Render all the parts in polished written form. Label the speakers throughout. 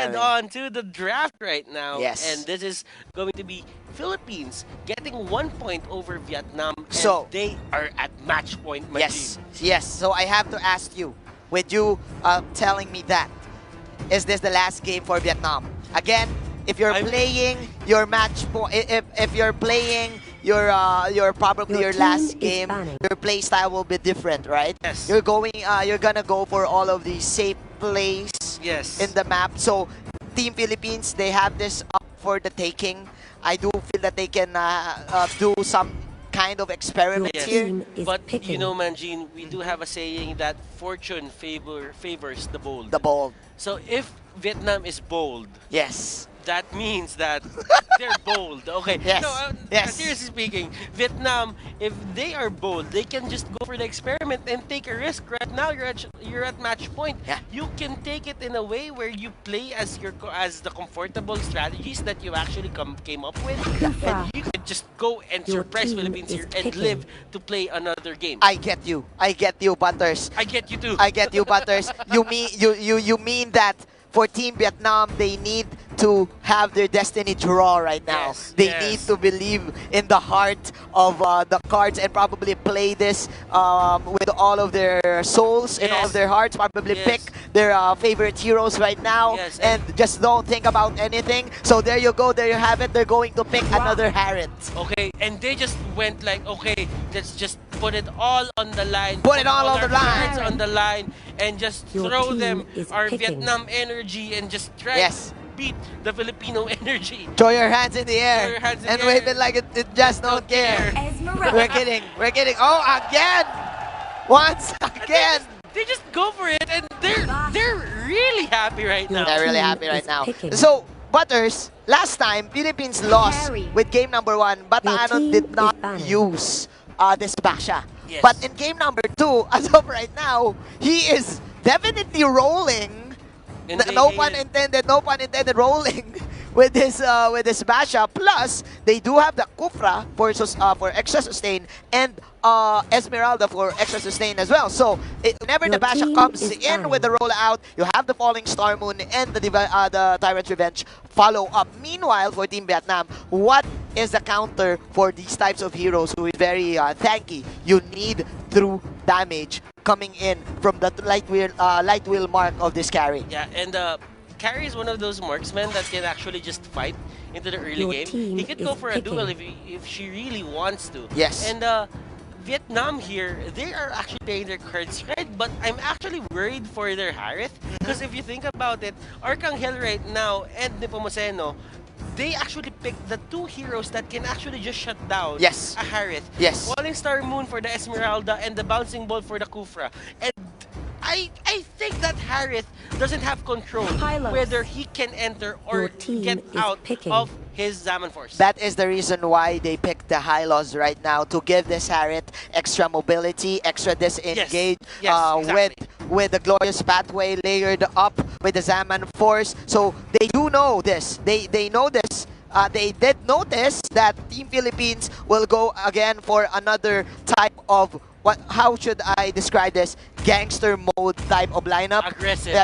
Speaker 1: head on to the draft right now.
Speaker 2: Yes.
Speaker 1: And this is going to be Philippines getting 1 point over Vietnam.
Speaker 2: So,
Speaker 1: and they are at match point,
Speaker 2: yes, yes. So I have to ask you, with you telling me that, is this the last game for Vietnam? Again, if you're playing your match point, if you're playing your probably your last game, your play style will be different, right?
Speaker 1: Yes.
Speaker 2: You're gonna go for all of the safe plays
Speaker 1: Yes.
Speaker 2: in the map. So Team Philippines, they have this up for the taking. I do feel that they can do some kind of experiment here.
Speaker 1: But you know, Manjin, we do have a saying that fortune favors the bold.
Speaker 2: The bold.
Speaker 1: So if Vietnam is bold,
Speaker 2: yes,
Speaker 1: that means that they're bold. Okay.
Speaker 2: Yes.
Speaker 1: No,
Speaker 2: yes.
Speaker 1: Seriously speaking, Vietnam, if they are bold, they can just go for the experiment and take a risk. Right now, you're at match point.
Speaker 2: Yeah.
Speaker 1: You can take it in a way where you play as the comfortable strategies that you actually came up with, and you can just go and surprise Philippines here and live to play another game.
Speaker 2: I get you, Butters.
Speaker 1: I get you too.
Speaker 2: I get you, Butters. You mean that for Team Vietnam, they need to have their destiny draw right now.
Speaker 1: Yes,
Speaker 2: they
Speaker 1: yes.
Speaker 2: need to believe in the heart of the cards and probably play this with all of their souls and all of their hearts. Probably
Speaker 1: Yes.
Speaker 2: pick their favorite heroes right now,
Speaker 1: Yes,
Speaker 2: and just don't think about anything. So there you go, there you have it. They're going to pick another Harriet.
Speaker 1: Okay, and they just went like, okay, let's just put it all on the line.
Speaker 2: Put it all on the
Speaker 1: our
Speaker 2: line.
Speaker 1: cards on the line and just
Speaker 3: Your
Speaker 1: throw
Speaker 3: team
Speaker 1: them
Speaker 3: is
Speaker 1: our
Speaker 3: picking.
Speaker 1: Vietnam energy and just try
Speaker 2: Yes.
Speaker 1: to beat the Filipino energy.
Speaker 2: Throw your hands in the
Speaker 1: Throw
Speaker 2: air
Speaker 1: your hands in
Speaker 2: and
Speaker 1: the
Speaker 2: wave
Speaker 1: air.
Speaker 2: it like it just don't care.
Speaker 3: Esmeralda.
Speaker 2: We're kidding. We're kidding. Oh, again! Once again!
Speaker 1: They just go for it and they're really happy right now.
Speaker 2: They're really
Speaker 3: team
Speaker 2: happy right
Speaker 3: is
Speaker 2: now.
Speaker 3: picking.
Speaker 2: So, Butters, last time, Philippines lost
Speaker 3: Carry.
Speaker 2: with game number 1. Bataano
Speaker 3: team
Speaker 2: did
Speaker 3: is
Speaker 2: not
Speaker 3: banned.
Speaker 2: use this Basha.
Speaker 1: Yes.
Speaker 2: But in game number 2, as of right now, he is definitely rolling.
Speaker 1: And
Speaker 2: No pun intended, rolling with this Basha. Plus, they do have the Kufra for extra sustain and Esmeralda for extra sustain as well. So whenever the
Speaker 3: Your
Speaker 2: Basha
Speaker 3: team
Speaker 2: comes
Speaker 3: is
Speaker 2: in
Speaker 3: fine.
Speaker 2: with the rollout, you have the Falling Star Moon and the Tyrant's Revenge follow up. Meanwhile, for Team Vietnam, what is the counter for these types of heroes who is very tanky? You need through damage coming in from the light wheel mark of this carry.
Speaker 1: Yeah, and Carrie is one of those marksmen that can actually just fight into the early
Speaker 3: Your
Speaker 1: game.
Speaker 3: team
Speaker 1: He could
Speaker 3: is
Speaker 1: go for a
Speaker 3: picking.
Speaker 1: duel if she really wants to.
Speaker 2: Yes.
Speaker 1: And Vietnam here, they are actually playing their cards right, but I'm actually worried for their Harith because if you think about it, Arcangel right now and Nepomuceno, they actually picked the two heroes that can actually just shut down
Speaker 2: Yes.
Speaker 1: a Harith.
Speaker 2: Yes.
Speaker 1: Falling Star Moon for the Esmeralda and the Bouncing Ball for the Kufra. And I think that Harith doesn't have control
Speaker 3: Hylos.
Speaker 1: whether he can enter or
Speaker 3: Your team
Speaker 1: get
Speaker 3: is
Speaker 1: out
Speaker 3: picking.
Speaker 1: of his Zaman Force.
Speaker 2: That is the reason why they picked the Hylos right now, to give this Harriet extra mobility, extra disengage
Speaker 1: Yes, exactly.
Speaker 2: with the Glorious Pathway layered up with the Zaman Force. So they do know this. They know this. They did notice that Team Philippines will go again for another type of how should I describe this? Gangster mode type of lineup. Aggressive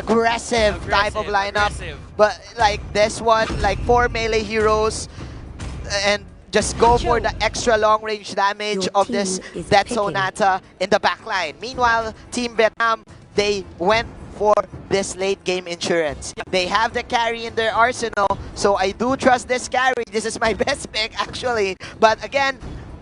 Speaker 2: type of lineup.
Speaker 1: Aggressive.
Speaker 2: But like this one, like 4 melee heroes, and just go for the extra long range damage
Speaker 3: Your
Speaker 2: of
Speaker 3: team
Speaker 2: this
Speaker 3: is
Speaker 2: Death
Speaker 3: picking.
Speaker 2: Sonata in the backline. Meanwhile, Team Vietnam, they went for this late game insurance. They have the carry in their arsenal, so I do trust this carry. This is my best pick actually. But again,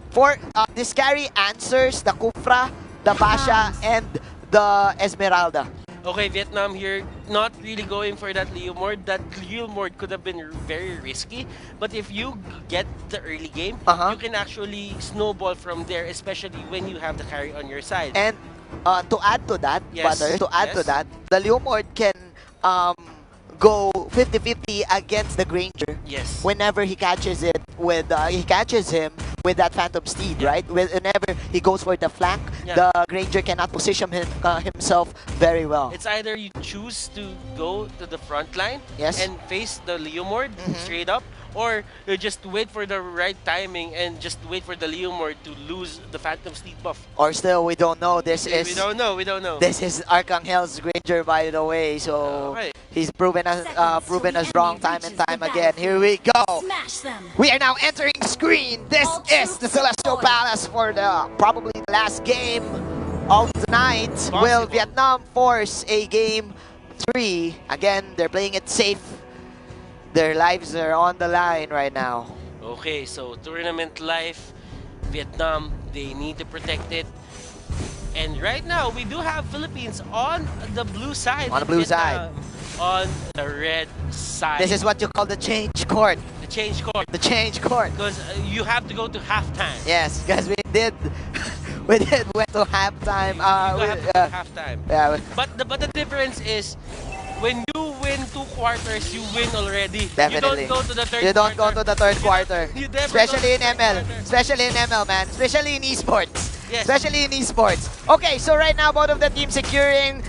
Speaker 2: for this carry answers the Kufra, the Basha, and the Esmeralda.
Speaker 1: Okay, Vietnam here, not really going for that Leomord. That Leomord could have been very risky, but if you get the early game, you can actually snowball from there, especially when you have the carry on your side.
Speaker 2: And to add to that,
Speaker 1: Yes,
Speaker 2: Butter, to add
Speaker 1: yes.
Speaker 2: to that, the Leomord can go 50-50 against the Granger.
Speaker 1: Yes.
Speaker 2: Whenever he catches it with he catches him with that Phantom Steed, right? Whenever he goes for the flank, the Granger cannot position himself very well.
Speaker 1: It's either you choose to go to the front line
Speaker 2: Yes.
Speaker 1: and face the Leomord straight up, or just wait for the right timing and just wait for the Leomord to lose the Phantom Steed buff.
Speaker 2: Or still, we don't know.
Speaker 1: We don't know. We don't know.
Speaker 2: This is Archangel's Granger, by the way. So
Speaker 1: Okay.
Speaker 2: he's proven us wrong time and time again. Here we go.
Speaker 3: Smash them.
Speaker 2: We are now entering screen. This is the Celestial Palace for the probably the last game of the night. Will Vietnam force a game 3? Again, they're playing it safe. Their lives are on the line right now.
Speaker 1: Okay, so tournament life, Vietnam, they need to protect it. And right now, we do have Philippines on the blue side.
Speaker 2: On the blue side.
Speaker 1: On the red side.
Speaker 2: This is what you call the change court.
Speaker 1: the change court.
Speaker 2: The change court.
Speaker 1: Because you have to go to halftime.
Speaker 2: Yes, because we did went to halftime.
Speaker 1: You have to go to halftime.
Speaker 2: Yeah.
Speaker 1: But the difference is, when you win 2 quarters, you win already.
Speaker 2: Definitely.
Speaker 1: You don't go to the third
Speaker 2: You don't
Speaker 1: quarter.
Speaker 2: go to the third quarter.
Speaker 1: You never
Speaker 2: Especially in
Speaker 1: go to the third
Speaker 2: ML.
Speaker 1: quarter.
Speaker 2: Especially in ML, man. Especially in esports.
Speaker 1: Yes.
Speaker 2: Especially in esports. Okay, so right now both of the teams securing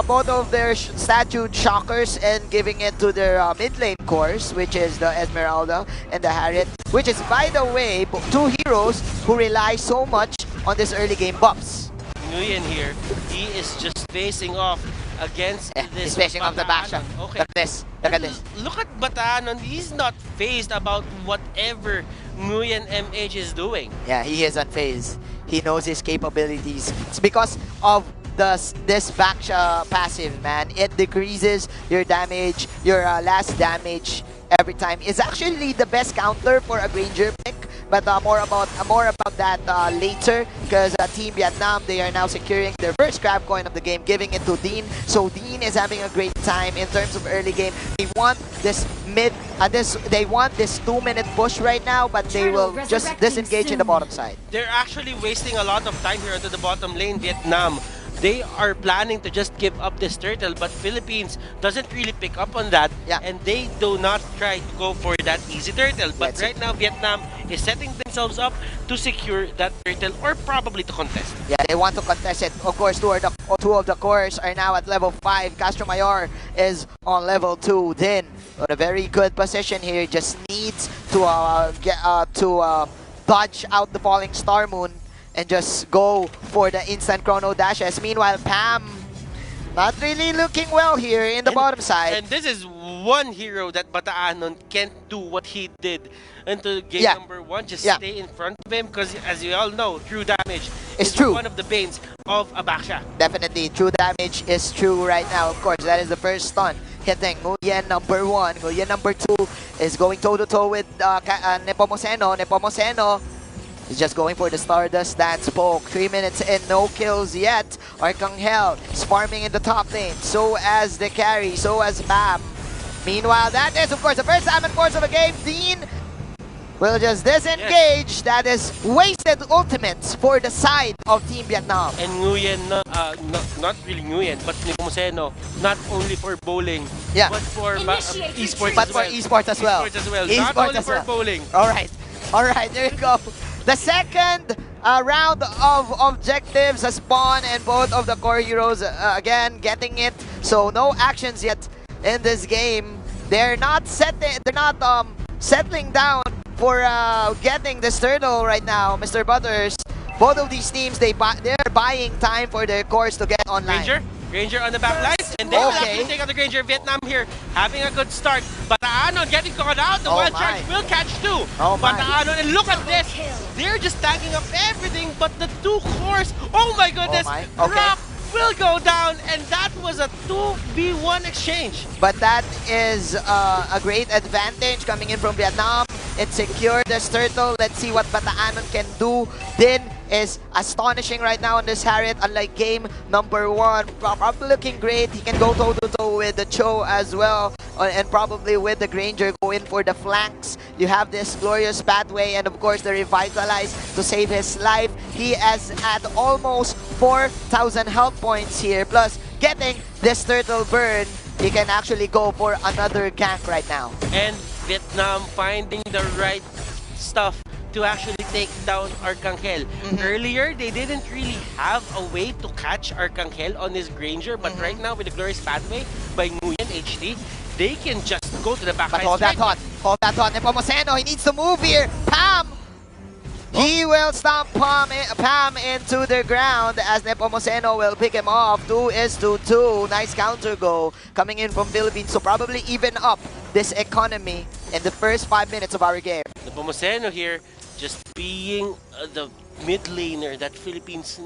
Speaker 2: both of their statued shockers and giving it to their mid lane course, which is the Esmeralda and the Harriet, which is, by the way, 2 heroes who rely so much on this early game buffs.
Speaker 1: Nguyen here, he is just facing off against this.
Speaker 2: He's facing off the backshot.
Speaker 1: Bataanon. Okay.
Speaker 2: Look at this. Look at this.
Speaker 1: Look at Bataanon. He's not phased about whatever Nguyen MH is doing.
Speaker 2: Yeah, he is unfazed. He knows his capabilities. It's because of this backshot passive, man. It decreases your damage, your last damage every time. It's actually the best counter for a Granger pick, but more about that later, because Team Vietnam, they are now securing their first crab coin of the game, giving it to Dean. So Dean is having a great time in terms of early game. They want this they want this 2-minute push right now, but they will just disengage in the bottom side.
Speaker 1: They're actually wasting a lot of time here into the bottom lane, Vietnam. They are planning to just give up this turtle, but Philippines doesn't really pick up on that,
Speaker 2: Yeah.
Speaker 1: and they do not try to go for that easy turtle. But
Speaker 2: That's
Speaker 1: right now, Vietnam is setting themselves up to secure that turtle, or probably to contest.
Speaker 2: Yeah, they want to contest it. Of course, two of the cores are now at level 5. Castro Mayor is on level 2. Din on a very good position here. Just needs to dodge out the falling Star Moon and just go for the instant chrono dashes. Meanwhile, Pam not really looking well here in the bottom side.
Speaker 1: And this is one hero that Bataanon can't do what he did into game
Speaker 2: Yeah.
Speaker 1: number 1. Just
Speaker 2: Yeah.
Speaker 1: stay in front of him, because as you all know, true damage
Speaker 2: It's
Speaker 1: is
Speaker 2: true.
Speaker 1: one of the banes of a backshot.
Speaker 2: Definitely, true damage is true right now. Of course, that is the first stun hitting Nguyen number 1. Nguyen number 2 is going toe-to-toe with Nepomuceno. Nepomuceno is just going for the Stardust Dance poke. 3 minutes in, no kills yet. Arcangel is farming in the top lane. So as the carry, so as Bam. Meanwhile, that is, of course, the first time in course of a game. Dean will just disengage. That is wasted ultimates for the side of Team Vietnam.
Speaker 1: And Nguyen, not really Nguyen, but Nepomuceno, not only for bowling,
Speaker 2: Yeah.
Speaker 1: but for
Speaker 3: Initiate
Speaker 1: esports
Speaker 2: But
Speaker 1: as
Speaker 2: for
Speaker 1: well.
Speaker 2: esports as well.
Speaker 1: Esports as well.
Speaker 2: Esports
Speaker 1: Not only
Speaker 2: as
Speaker 1: for
Speaker 2: well.
Speaker 1: bowling.
Speaker 2: Alright, there you go. The second round of objectives has spawned, and both of the core heroes again getting it. So no actions yet in this game. They're not settling down for getting this turtle right now, Mr. Butters. Both of these teams, they're buying time for their cores to get online.
Speaker 1: Granger on the back line, and they will
Speaker 2: Okay.
Speaker 1: actually take out the Granger. Vietnam here having a good start. Bataanon getting caught out. The
Speaker 2: Oh
Speaker 1: wild
Speaker 2: my.
Speaker 1: charge will catch 2.
Speaker 2: Oh my.
Speaker 1: Bataanon, and look at this. They're just tagging up everything, but the 2 cores. Oh my goodness.
Speaker 2: Oh my. Okay.
Speaker 1: Rock will go down, and that was a 2v1 exchange.
Speaker 2: But that is a great advantage coming in from Vietnam. It secured this turtle. Let's see what Bataanon can do. Din is astonishing right now on this Harriet, unlike game number 1. Probably looking great. He can go toe-to-toe with the Cho as well, and probably with the Granger go in for the flanks. You have this glorious pathway, and of course the Revitalize to save his life. He is at almost 4,000 health points here, plus getting this turtle burn. He can actually go for another gank right now.
Speaker 1: And Vietnam finding the right stuff to actually take down Arcangel. Earlier, they didn't really have a way to catch Arcangel on his Granger, but right now with the glorious pathway by Nguyen HD, they can just go to the back
Speaker 2: But
Speaker 1: line
Speaker 2: hold that
Speaker 1: straight.
Speaker 2: thought. Call that on Nepomuceno. He needs to move here. Pam! He will stomp Pam into the ground as Nepomuceno will pick him off. 2-2. Nice counter goal coming in from Philippines to probably even up this economy in the first 5 minutes of our game.
Speaker 1: Nepomuceno here just being the mid laner that Philippines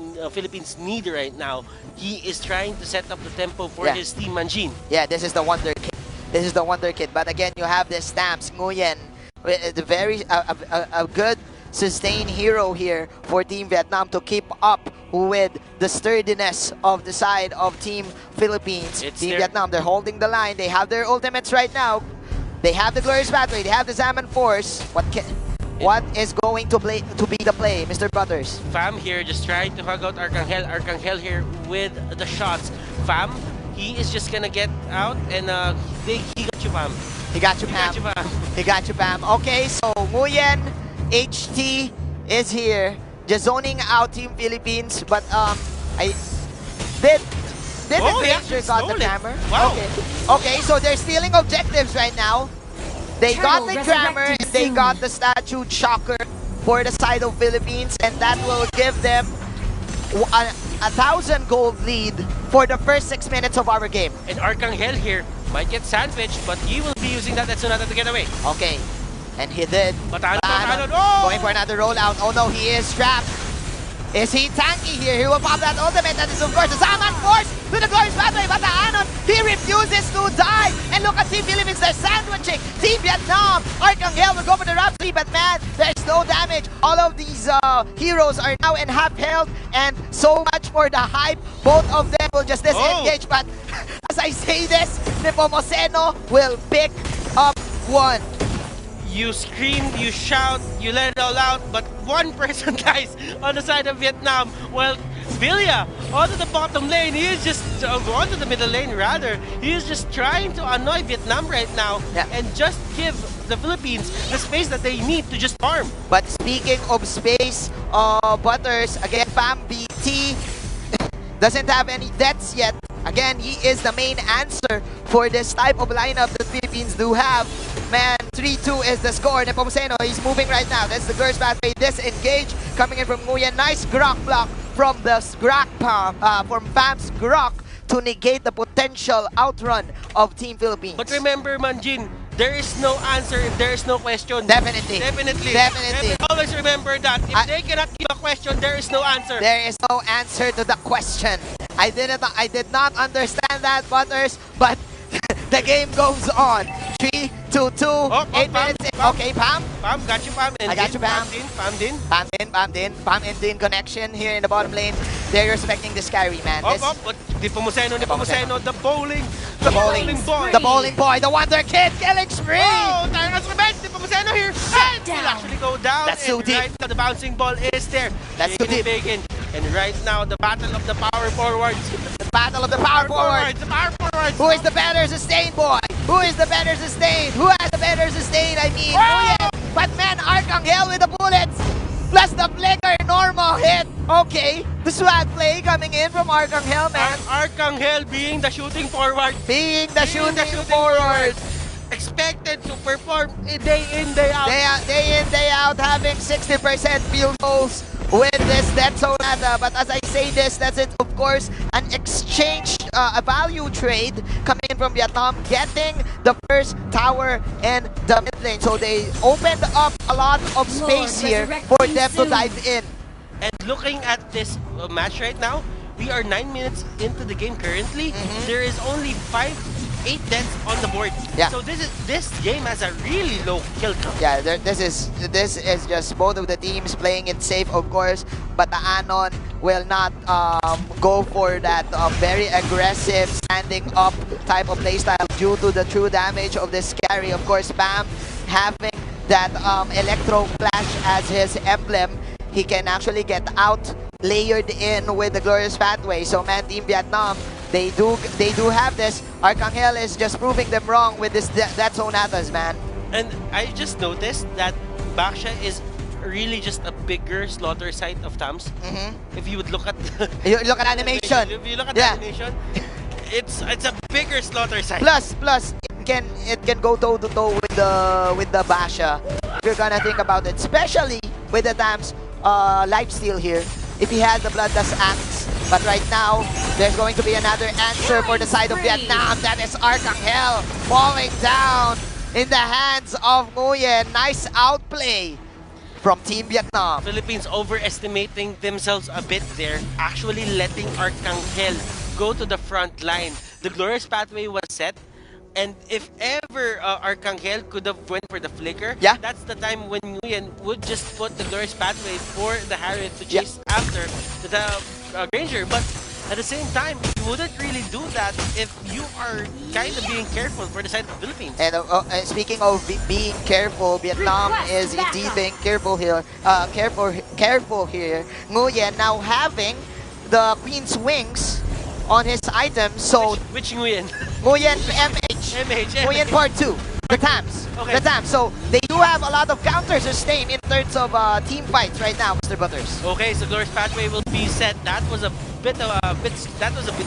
Speaker 1: need right now. He is trying to set up the tempo for his team Manjin.
Speaker 2: Yeah, this is the wonder kid. This is the wonder kid. But again, you have this Stamps, Nguyen, the very a good sustained hero here for Team Vietnam to keep up with the sturdiness of the side of Team Philippines. Team Vietnam, they're holding the line. They have their ultimates right now. They have the Glorious Pathway. They have the Salmon Force. What is going to be the play, Mr. Butters?
Speaker 1: Fam here just trying to hug out Arcangel. Arcangel here with the shots. Fam, he is just gonna get out and he got you, Fam.
Speaker 2: He got you, Pam. He got you, Pam. Okay, so Nguyen, HT is here, just zoning out Team Philippines, but I did the Pacers got the hammer?
Speaker 1: Wow.
Speaker 2: Okay, so they're stealing objectives right now. They got the Grammar, they got the Statue Shocker for the side of Philippines, and that will give them a 1,000 gold lead for the first 6 minutes of our game.
Speaker 1: And Arcangel here might get sandwiched, but he will be using that Etsunata to get away.
Speaker 2: Okay, and he did.
Speaker 1: Batanon,
Speaker 2: going for another rollout. Oh no, he is trapped. Is he tanky here? He will pop that ultimate. That is, of course, the Salmon Force to the Glorious Pathway. Batanon, he refuses to die. And look at Team Philippines, they're sandwiching. Team Vietnam, Arcangel will go for the Rhapsody, but man, there's no damage. All of these heroes are now in half health, and so much for the hype. Both of them will just disengage, but as I say this, Nepomuceno will pick up one.
Speaker 1: You scream, you shout, you let it all out, but one person dies on the side of Vietnam. Well, Vilya, onto the bottom lane, he is just, onto the middle lane rather, he is just trying to annoy Vietnam right now and just give the Philippines the space that they need to just farm.
Speaker 2: But speaking of space, Butters, again, Pam BT doesn't have any deaths yet. Again, he is the main answer for this type of lineup that Philippines do have. Man, 3-2 is the score. Nepomuceno, he's moving right now. That's the Glorious Pathway. Disengage coming in from Nguyen. Nice Grok block from the Grok from Pam's Grok to negate the potential outrun of Team Philippines.
Speaker 1: But remember, Manjin, there is no answer if there is no question.
Speaker 2: Definitely.
Speaker 1: Always remember that. If they cannot give a question, there is no answer.
Speaker 2: There is no answer to the question. I did not understand that, Butters, but the game goes on. 3-2, 8 minutes in. Okay, Pam.
Speaker 1: Pam, got you, Pam.
Speaker 2: I got you, Pam. Pam and Din connection here in the bottom lane. They're respecting this carry, man.
Speaker 1: But Nepomuceno, the bowling boy.
Speaker 2: The bowling boy, the wonder kid, killing spree.
Speaker 1: Oh, Tyrant's revenge. Nepomuceno here. And will actually go down.
Speaker 2: That's too deep.
Speaker 1: Right now, the bouncing ball is there.
Speaker 2: That's too deep.
Speaker 1: And right now, the battle of the power forwards.
Speaker 2: The battle of the power forwards.
Speaker 1: The power forwards.
Speaker 2: Who is the better sustained boy? Who is the better sustained? Who has the better sustained? I mean, but man, Arcangel with the bullets. Plus the flicker, normal hit. Okay, the swag play coming in from Arcangel, man.
Speaker 1: Arcangel being the shooting forward.
Speaker 2: Being the shooting forward.
Speaker 1: Expected to perform day in, day out.
Speaker 2: Day in, day out, having 60% field goals with this Death Sonata. But as I say this, that's it, of course, an exchange, a value trade coming in from Vietnam, getting the first tower in the mid lane. So they opened up a lot of space here for them to dive in.
Speaker 1: And looking at this match right now, we are 9 minutes into the game currently. There is only 8 deaths on the board.
Speaker 2: Yeah.
Speaker 1: So this game has a really low kill count.
Speaker 2: Yeah, this is just both of the teams playing it safe, of course, but the Anon will not go for that very aggressive standing up type of playstyle due to the true damage of this carry. Of course, Pam having that Electro Flash as his emblem, he can actually get out layered in with the Glorious Pathway. So man, Team Vietnam, they do have this. Arcangel is just proving them wrong with this Death Sonatas, man.
Speaker 1: And I just noticed that Baksha is really just a bigger slaughter site of Tams. If you would look at
Speaker 2: you look at animation.
Speaker 1: If you look at the animation, it's a bigger slaughter site.
Speaker 2: Plus it can go toe to toe with the Basha. If you're gonna think about it, especially with the Dam's lifesteal here. If he had the Bloodlust Axe, but right now there's going to be another answer for the side of Vietnam. That is Arcangel falling down in the hands of Nguyen. Nice outplay from Team Vietnam.
Speaker 1: Philippines overestimating themselves a bit there, actually letting Arcangel go to the front line. The glorious pathway was set, and if ever Arcangel could have went for the flicker,
Speaker 2: Yeah.
Speaker 1: that's the time when Nguyen would just put the glorious pathway for the Harriet to chase after the Granger. But at the same time, you wouldn't really do that if you are kind of being careful for the side of the Philippines.
Speaker 2: And speaking of being careful, Vietnam is indeed being careful here. Careful here. Nguyen now having the Queen's Wings on his item, so
Speaker 1: Which Nguyen?
Speaker 2: Nguyen MH. Nguyen part 2. The Tams.
Speaker 1: Okay.
Speaker 2: The Tams. So they do have a lot of counter sustain in terms of team fights right now, Mr. Butters.
Speaker 1: Okay, so glorious pathway will be set. That was a bit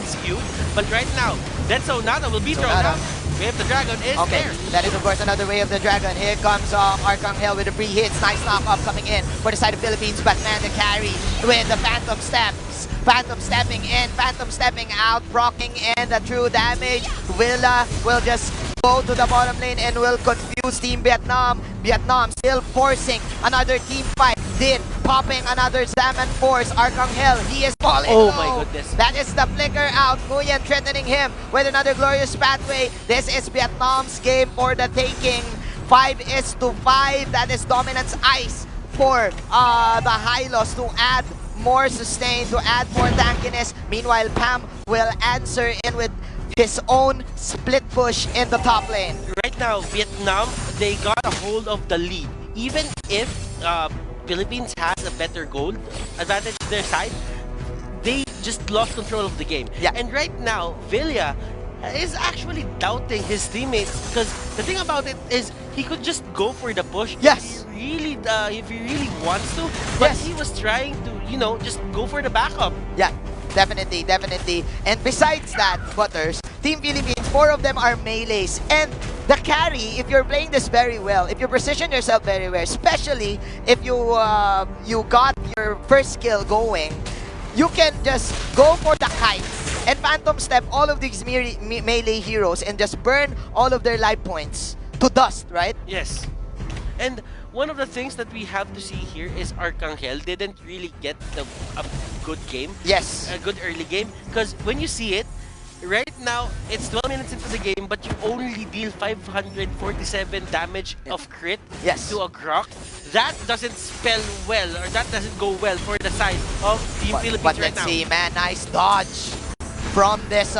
Speaker 1: skewed, but right now, that Sonata will be thrown out. Wave the Dragon is there.
Speaker 2: That is of course another way of the Dragon. Here comes Arcangel with the free hits. Nice knock up coming in for the side of Philippines, but man, the carry with the Phantom Steps. Phantom stepping in, Phantom stepping out, proccing in the true damage. Villa will just go to the bottom lane and will confuse Team Vietnam. Vietnam still forcing another team fight. Din popping another Zaman Force. Arcangel, he is falling low.
Speaker 1: My goodness.
Speaker 2: That is the flicker out. Nguyen threatening him with another glorious pathway. This is Vietnam's game for the taking. 5-5. That is dominance ice for the Hylos to add more sustain, to add more tankiness. Meanwhile, Pam will answer in with his own split push in the top lane.
Speaker 1: Right now, Vietnam, they got a hold of the lead. Even if Philippines has a better gold advantage to their side, they just lost control of the game.
Speaker 2: Yeah.
Speaker 1: And right now, Villa is actually doubting his teammates, because the thing about it is he could just go for the push.
Speaker 2: Yes.
Speaker 1: If he really wants to, but he was trying to, just go for the backup.
Speaker 2: Yeah, definitely, definitely. And besides that, Butters, Team Philippines, 4 of them are melees. And the carry, if you're playing this very well, if you position yourself very well, especially if you got your first skill going, you can just go for the kite and Phantom Step all of these melee heroes and just burn all of their life points to dust, right?
Speaker 1: Yes. And one of the things that we have to see here is Arcangel didn't really get a good game.
Speaker 2: Yes.
Speaker 1: A good early game. Because when you see it, right now, it's 12 minutes into the game, but you only deal 547 damage of crit to a Grok. That doesn't spell well, or that doesn't go well for the side of Team Philippines
Speaker 2: but
Speaker 1: right
Speaker 2: let's
Speaker 1: now.
Speaker 2: see, man, nice dodge from this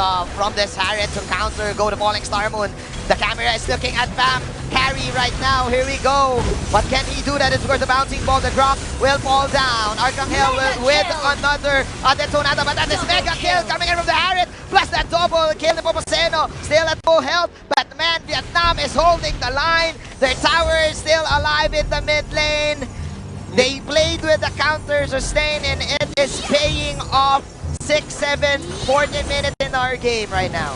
Speaker 2: Harriet to counter, go to Falling Star Moon. The camera is looking at Bam. Carry right now, here we go. What can he do? That is where the bouncing ball, the drop will fall down. Arcangel with another Detonata, but that is mega kill coming in from the Harriet, plus that double kill. Nepomuceno still at full health, but man, Vietnam is holding the line. Their tower is still alive in the mid lane. They played with the counter sustain and it is paying off. 6, 7, 40 minutes in our game right now.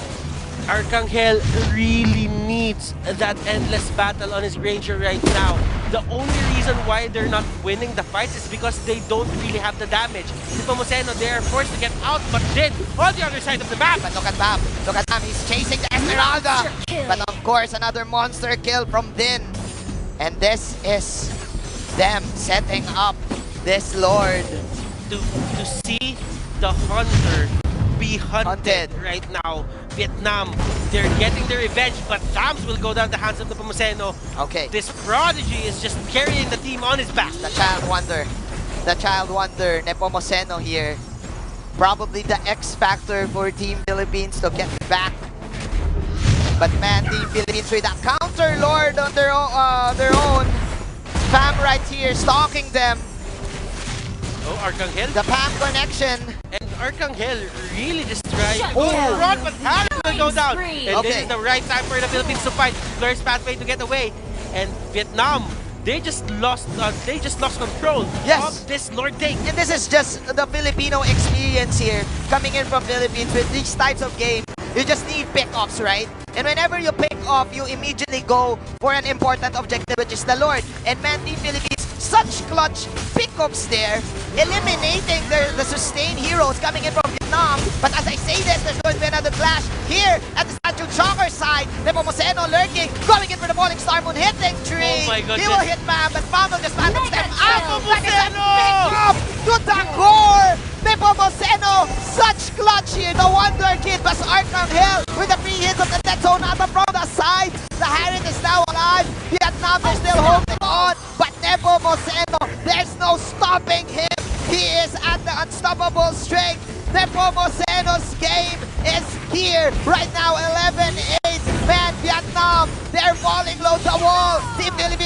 Speaker 1: Arcangel really needs that endless battle on his Granger right now. The only reason why they're not winning the fights is because they don't really have the damage. Nepomuceno, they are forced to get out, but Din on the other side of the map.
Speaker 2: But look at Bam. Look at Bam. He's chasing the Esmeralda. But of course, another monster kill from Din. And this is them setting up this Lord.
Speaker 1: To see the Hunter be hunted right now. Vietnam, they're getting their revenge, but Dams will go down the hands of the Nepomuceno.
Speaker 2: Okay.
Speaker 1: This prodigy is just carrying the team on his back.
Speaker 2: The Child Wonder. The Child Wonder, Nepomuceno here. Probably the X factor for Team Philippines to get back. But man, Team Philippines with a counter Lord on their own. Pam right here, stalking them.
Speaker 1: Oh, Arcangel.
Speaker 2: The Pam connection.
Speaker 1: And Arcangel really just trying to go run, but Harry will go down. And this is the right time for the Philippines to fight. Glorious pathway to get away. And Vietnam, they just lost control of this Lord take.
Speaker 2: And this is just the Filipino experience here, coming in from Philippines with these types of games. You just need pickoffs, right? And whenever you pick off, you immediately go for an important objective, which is the Lord. And man, Team Philippines, such clutch pickups there, eliminating the sustained heroes coming in from Vietnam. But as I say this, there's going to be another clash here at the Statue Chalker side. Nepomuceno lurking, going in for the Falling Star Moon, hitting Tree.
Speaker 1: Oh my goodness.
Speaker 2: He will hit Mam, but Mam will just manage them out.
Speaker 1: Nepomuceno!
Speaker 2: Pick up to the core. Nepomuceno, such clutch here. No wonder Kid was Arcangel with the free hits of the dead zone out from the side. The Harriet is now alive. Vietnam is still holding on, but Nepomuceno, there's no stopping him. He is at the unstoppable strength. Nepomuceno's game is here right now. 11-8. Man, Vietnam, they're falling low the wall. Team Philippines